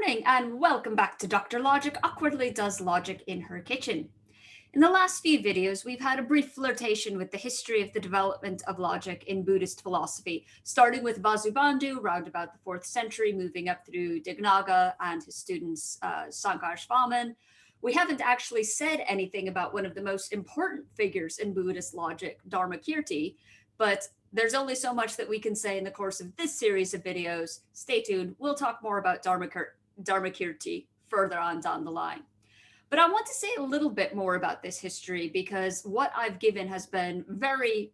morning and welcome back to Dr. Logic awkwardly does logic in her kitchen. In the last few videos, we've had a brief flirtation with the history of the development of logic in Buddhist philosophy, starting with Vasubandhu round about the 4th century, moving up through Dignaga and his students Sankarsvaman. We haven't actually said anything about one of the most important figures in Buddhist logic, Dharmakirti, but there's only so much that we can say in the course of this series of videos. Stay tuned. We'll talk more about Dharmakirti further on down the line. But I want to say a little bit more about this history because what I've given has been very,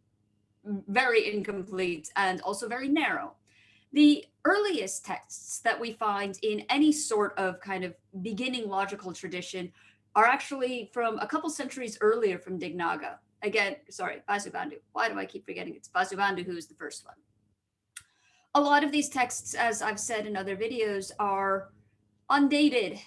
very incomplete and also very narrow. The earliest texts that we find in any sort of kind of beginning logical tradition are actually from a couple centuries earlier from Dignaga. Again, sorry, Vasubandhu. Why do I keep forgetting it's Vasubandhu who's the first one? A lot of these texts, as I've said in other videos, are undated.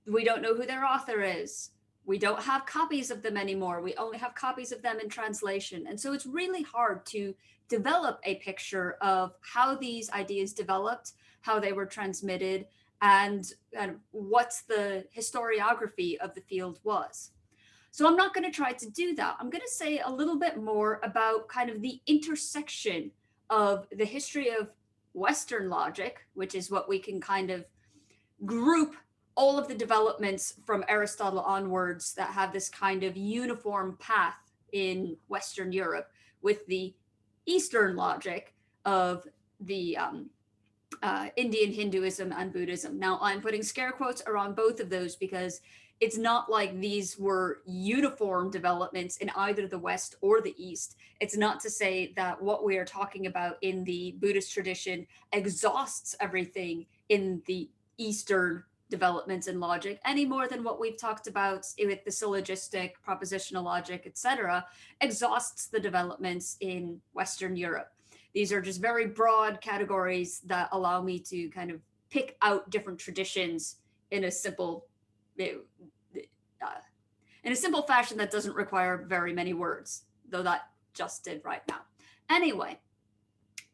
We don't know who their author is. We don't have copies of them anymore. We only have copies of them in translation. And so it's really hard to develop a picture of how these ideas developed, how they were transmitted, and what the historiography of the field was. So I'm not going to try to do that. I'm going to say a little bit more about kind of the intersection of the history of Western logic, which is what we can kind of group all of the developments from Aristotle onwards that have this kind of uniform path in Western Europe, with the Eastern logic of the Indian Hinduism and Buddhism. Now, I'm putting scare quotes around both of those because it's not like these were uniform developments in either the West or the East. It's not to say that what we are talking about in the Buddhist tradition exhausts everything in the Eastern developments in logic any more than what we've talked about with the syllogistic, propositional logic, etc., exhausts the developments in Western Europe. These are just very broad categories that allow me to kind of pick out different traditions in a simple fashion that doesn't require very many words, though that just did right now. Anyway,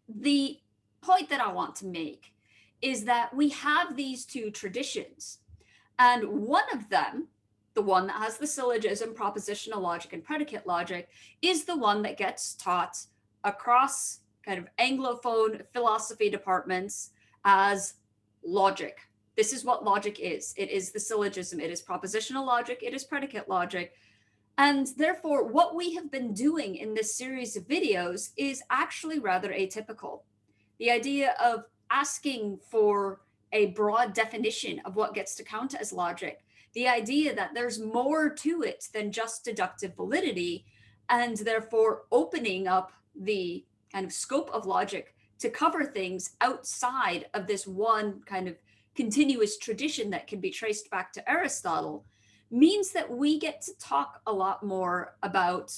the point that I want to make is that we have these two traditions, and one of them, the one that has the syllogism, propositional logic, and predicate logic, is the one that gets taught across kind of Anglophone philosophy departments as logic. This is what logic is. It is the syllogism, it is propositional logic, it is predicate logic. And therefore, what we have been doing in this series of videos is actually rather atypical. The idea of asking for a broad definition of what gets to count as logic, the idea that there's more to it than just deductive validity, and therefore opening up the kind of scope of logic to cover things outside of this one kind of continuous tradition that can be traced back to Aristotle, means that we get to talk a lot more about,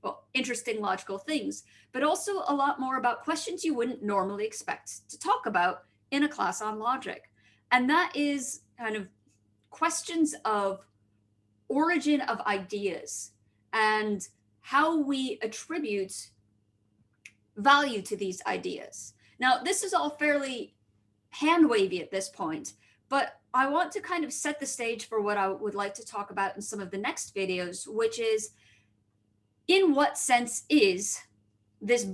well, interesting logical things, but also a lot more about questions you wouldn't normally expect to talk about in a class on logic. And that is kind of questions of origin of ideas and how we attribute value to these ideas. Now, this is all fairly hand wavy at this point, but I want to kind of set the stage for what I would like to talk about in some of the next videos, which is, in what sense is this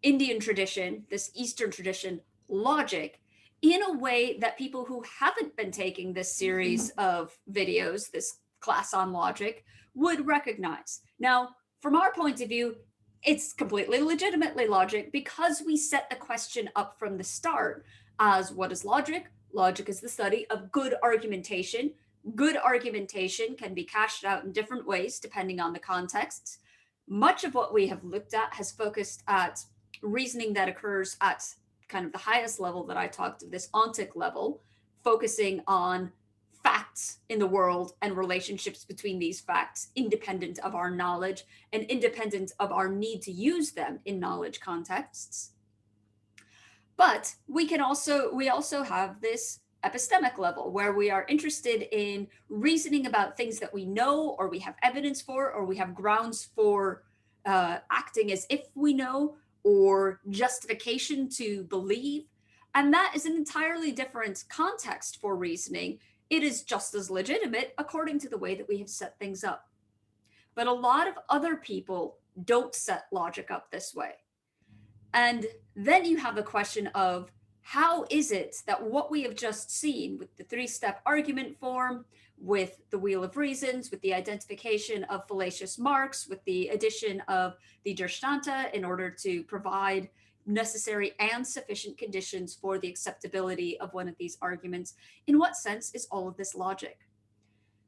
Indian tradition, this Eastern tradition, logic, in a way that people who haven't been taking this series of videos, this class on logic, would recognize. Now, from our point of view, it's completely legitimately logic because we set the question up from the start as, what is logic? Logic is the study of good argumentation. Good argumentation can be cashed out in different ways depending on the contexts. Much of what we have looked at has focused at reasoning that occurs at kind of the highest level that I talked of, this ontic level, focusing on facts in the world and relationships between these facts, independent of our knowledge and independent of our need to use them in knowledge contexts. But we also have this epistemic level where we are interested in reasoning about things that we know, or we have evidence for, or we have grounds for acting as if we know, or justification to believe. And that is an entirely different context for reasoning. It is just as legitimate according to the way that we have set things up. But a lot of other people don't set logic up this way. And then you have the question of how is it that what we have just seen with the three-step argument form, with the wheel of reasons, with the identification of fallacious marks, with the addition of the Dürrstande in order to provide necessary and sufficient conditions for the acceptability of one of these arguments, in what sense is all of this logic?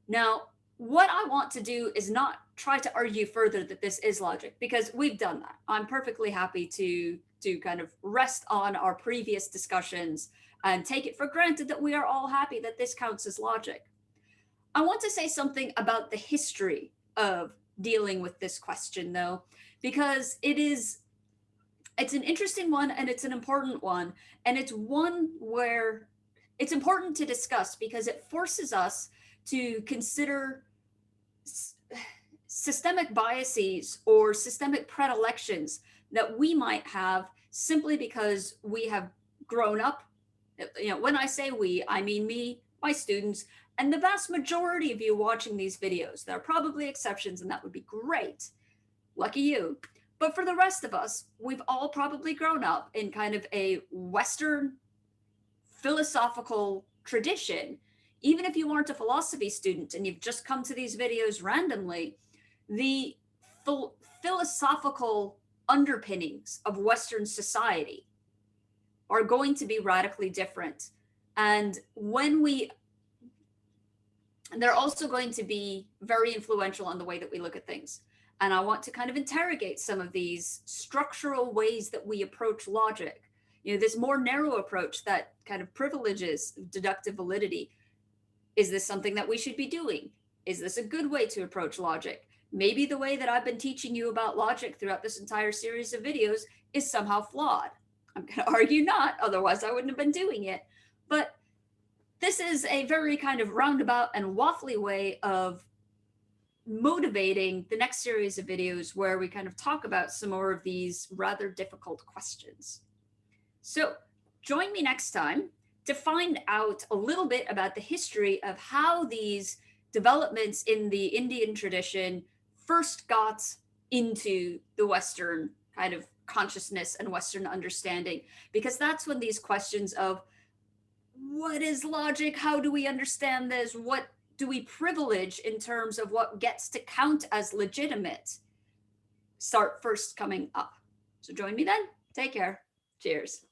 Now, what I want to do is not try to argue further that this is logic, because we've done that. I'm perfectly happy to kind of rest on our previous discussions and take it for granted that we are all happy that this counts as logic. I want to say something about the history of dealing with this question, though, because it's an interesting one and it's an important one, and it's one where it's important to discuss because it forces us to consider systemic biases or systemic predilections that we might have simply because we have grown up. When I say we, I mean me, my students, and the vast majority of you watching these videos. There are probably exceptions, and that would be great. Lucky you. But for the rest of us, we've all probably grown up in kind of a Western philosophical tradition. Even if you aren't a philosophy student and you've just come to these videos randomly, the philosophical underpinnings of Western society are going to be radically different. And they're also going to be very influential on the way that we look at things. And I want to kind of interrogate some of these structural ways that we approach logic. This more narrow approach that kind of privileges deductive validity. Is this something that we should be doing? Is this a good way to approach logic? Maybe the way that I've been teaching you about logic throughout this entire series of videos is somehow flawed. I'm going to argue not, otherwise I wouldn't have been doing it. But this is a very kind of roundabout and waffly way of motivating the next series of videos where we kind of talk about some more of these rather difficult questions. So join me next time to find out a little bit about the history of how these developments in the Indian tradition first got into the Western kind of consciousness and Western understanding, because that's when these questions of what is logic, how do we understand this, what do we privilege in terms of what gets to count as legitimate, start first coming up. So join me then. Take care. Cheers.